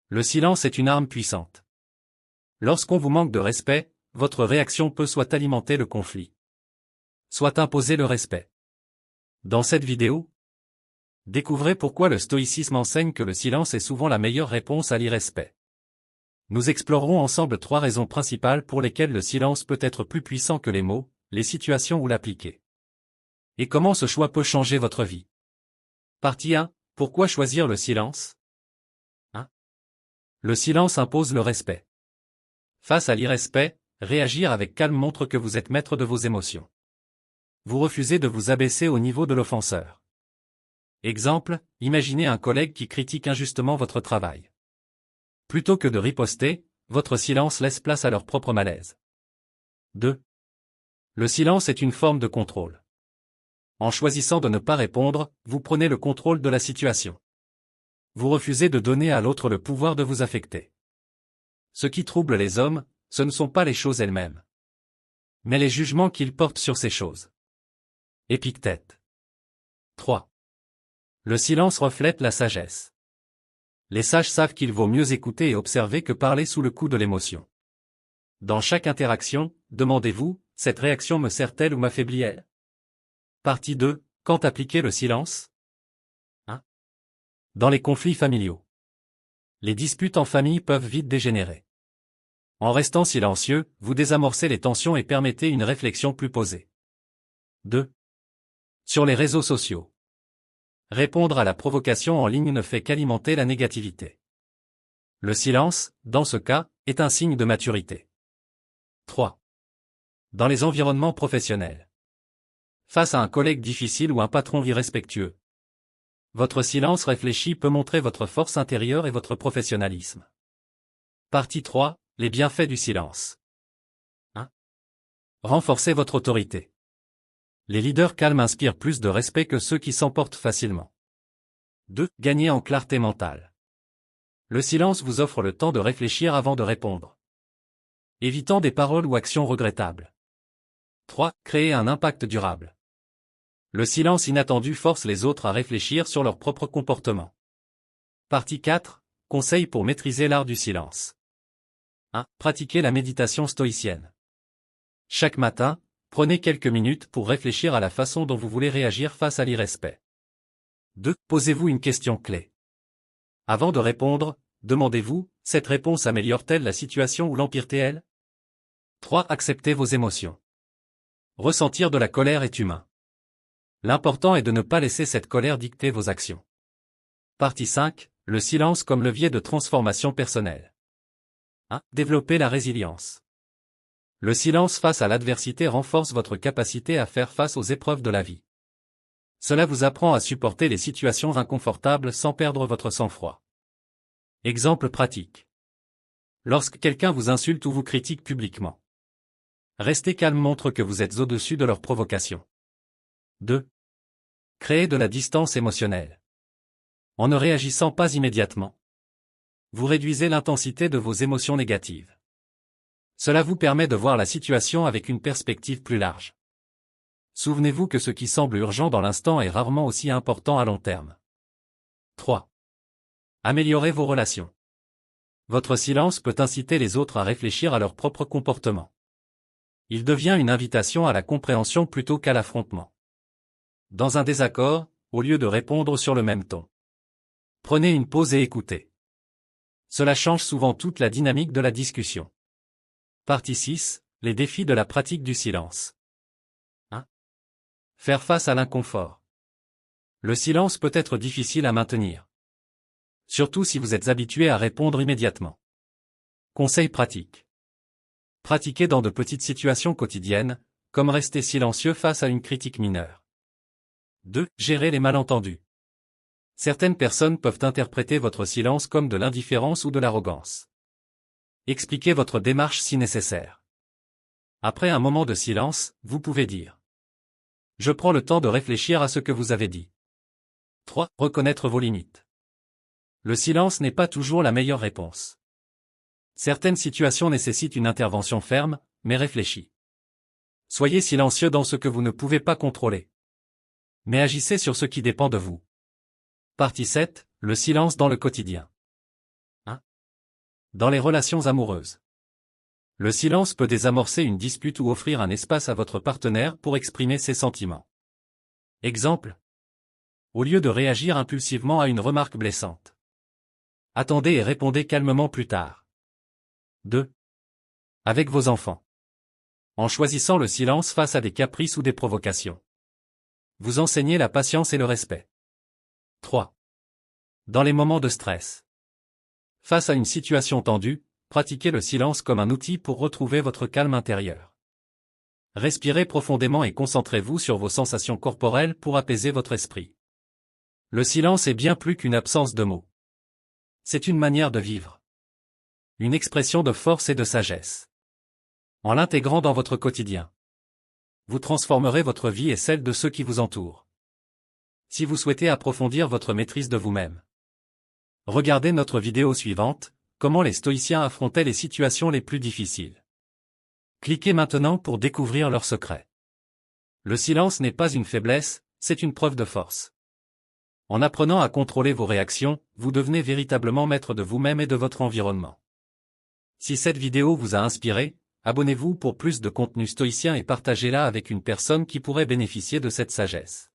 Le silence est une arme puissante. Lorsqu'on vous manque de respect, votre réaction peut soit alimenter le conflit, soit imposer le respect. Dans cette vidéo, découvrez pourquoi le stoïcisme enseigne que le silence est souvent la meilleure réponse à l'irrespect. Nous explorerons ensemble 3 raisons principales pour lesquelles le silence peut être plus puissant que les mots, les situations où l'appliquer. Et comment ce choix peut changer votre vie. Partie 1. Pourquoi choisir le silence? 1. Le silence impose le respect. Face à l'irrespect, réagir avec calme montre que vous êtes maître de vos émotions. Vous refusez de vous abaisser au niveau de l'offenseur. Exemple, imaginez un collègue qui critique injustement votre travail. Plutôt que de riposter, votre silence laisse place à leur propre malaise. 2. Le silence est une forme de contrôle. En choisissant de ne pas répondre, vous prenez le contrôle de la situation. Vous refusez de donner à l'autre le pouvoir de vous affecter. Ce qui trouble les hommes, ce ne sont pas les choses elles-mêmes, mais les jugements qu'ils portent sur ces choses. Épictète. 3. Le silence reflète la sagesse. Les sages savent qu'il vaut mieux écouter et observer que parler sous le coup de l'émotion. Dans chaque interaction, demandez-vous, cette réaction me sert-elle ou m'affaiblit-elle? Partie 2. Quand appliquer le silence? 1. Dans les conflits familiaux. Les disputes en famille peuvent vite dégénérer. En restant silencieux, vous désamorcez les tensions et permettez une réflexion plus posée. 2. Sur les réseaux sociaux. Répondre à la provocation en ligne ne fait qu'alimenter la négativité. Le silence, dans ce cas, est un signe de maturité. 3. Dans les environnements professionnels. Face à un collègue difficile ou un patron irrespectueux. Votre silence réfléchi peut montrer votre force intérieure et votre professionnalisme. Partie 3. Les bienfaits du silence. 1. Renforcez votre autorité. Les leaders calmes inspirent plus de respect que ceux qui s'emportent facilement. 2. Gagner en clarté mentale. Le silence vous offre le temps de réfléchir avant de répondre, évitant des paroles ou actions regrettables. 3. Créer un impact durable. Le silence inattendu force les autres à réfléchir sur leur propre comportement. Partie 4. Conseils pour maîtriser l'art du silence. 1. Pratiquez la méditation stoïcienne. Chaque matin, prenez quelques minutes pour réfléchir à la façon dont vous voulez réagir face à l'irrespect. 2. Posez-vous une question clé. Avant de répondre, demandez-vous, cette réponse améliore-t-elle la situation ou l'empire-t-elle? 3. Acceptez vos émotions. Ressentir de la colère est humain. L'important est de ne pas laisser cette colère dicter vos actions. Partie 5. Le silence comme levier de transformation personnelle. 1. Développer la résilience. Le silence face à l'adversité renforce votre capacité à faire face aux épreuves de la vie. Cela vous apprend à supporter les situations inconfortables sans perdre votre sang-froid. Exemple pratique. Lorsque quelqu'un vous insulte ou vous critique publiquement, rester calme montre que vous êtes au-dessus de leur provocation. 2. Créer de la distance émotionnelle. En ne réagissant pas immédiatement, vous réduisez l'intensité de vos émotions négatives. Cela vous permet de voir la situation avec une perspective plus large. Souvenez-vous que ce qui semble urgent dans l'instant est rarement aussi important à long terme. 3. Améliorez vos relations. Votre silence peut inciter les autres à réfléchir à leur propre comportement. Il devient une invitation à la compréhension plutôt qu'à l'affrontement. Dans un désaccord, au lieu de répondre sur le même ton, prenez une pause et écoutez. Cela change souvent toute la dynamique de la discussion. Partie 6. Les défis de la pratique du silence. 1. Faire face à l'inconfort. Le silence peut être difficile à maintenir, surtout si vous êtes habitué à répondre immédiatement. Conseil pratique. Pratiquez dans de petites situations quotidiennes, comme rester silencieux face à une critique mineure. 2. Gérer les malentendus. Certaines personnes peuvent interpréter votre silence comme de l'indifférence ou de l'arrogance. Expliquez votre démarche si nécessaire. Après un moment de silence, vous pouvez dire: je prends le temps de réfléchir à ce que vous avez dit. 3. Reconnaître vos limites. Le silence n'est pas toujours la meilleure réponse. Certaines situations nécessitent une intervention ferme, mais réfléchie. Soyez silencieux dans ce que vous ne pouvez pas contrôler, mais agissez sur ce qui dépend de vous. Partie 7. Le silence dans le quotidien. 1. Dans les relations amoureuses, le silence peut désamorcer une dispute ou offrir un espace à votre partenaire pour exprimer ses sentiments. Exemple. Au lieu de réagir impulsivement à une remarque blessante, attendez et répondez calmement plus tard. 2. Avec vos enfants. En choisissant le silence face à des caprices ou des provocations, vous enseignez la patience et le respect. 3. Dans les moments de stress. Face à une situation tendue, pratiquez le silence comme un outil pour retrouver votre calme intérieur. Respirez profondément et concentrez-vous sur vos sensations corporelles pour apaiser votre esprit. Le silence est bien plus qu'une absence de mots. C'est une manière de vivre. Une expression de force et de sagesse. En l'intégrant dans votre quotidien, vous transformerez votre vie et celle de ceux qui vous entourent. Si vous souhaitez approfondir votre maîtrise de vous-même, regardez notre vidéo suivante, comment les stoïciens affrontaient les situations les plus difficiles. Cliquez maintenant pour découvrir leurs secrets. Le silence n'est pas une faiblesse, c'est une preuve de force. En apprenant à contrôler vos réactions, vous devenez véritablement maître de vous-même et de votre environnement. Si cette vidéo vous a inspiré, abonnez-vous pour plus de contenu stoïcien et partagez-la avec une personne qui pourrait bénéficier de cette sagesse.